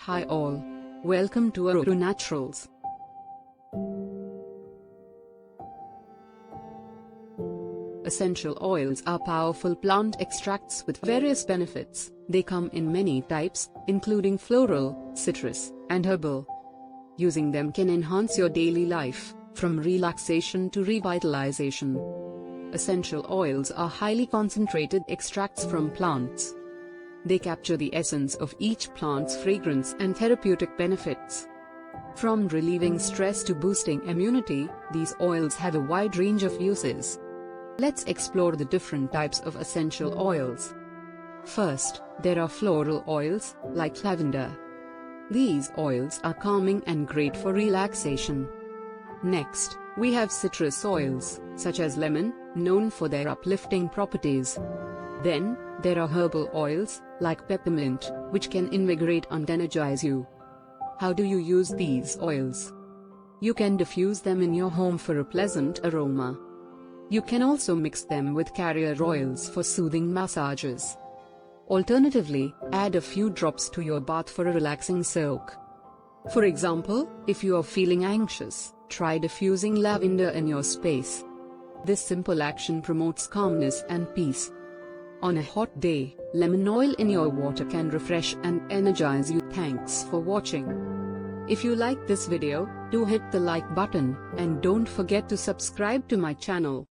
Hi all. Welcome to Aruru Naturals. Essential oils are powerful plant extracts with various benefits. They come in many types, including floral, citrus, and herbal. Using them can enhance your daily life, from relaxation to revitalization. Essential oils are highly concentrated extracts from plants. They capture the essence of each plant's fragrance and therapeutic benefits. From relieving stress to boosting immunity, these oils have a wide range of uses. Let's explore the different types of essential oils. First, there are floral oils, like lavender. These oils are calming and great for relaxation. Next, we have citrus oils, such as lemon, known for their uplifting properties. Then, there are herbal oils, like peppermint, which can invigorate and energize you. How do you use these oils? You can diffuse them in your home for a pleasant aroma. You can also mix them with carrier oils for soothing massages. Alternatively, add a few drops to your bath for a relaxing soak. For example, if you are feeling anxious, try diffusing lavender in your space. This simple action promotes calmness and peace. On a hot day, lemon oil in your water can refresh and energize you. Thanks for watching. If you like this video, do hit the like button, and don't forget to subscribe to my channel.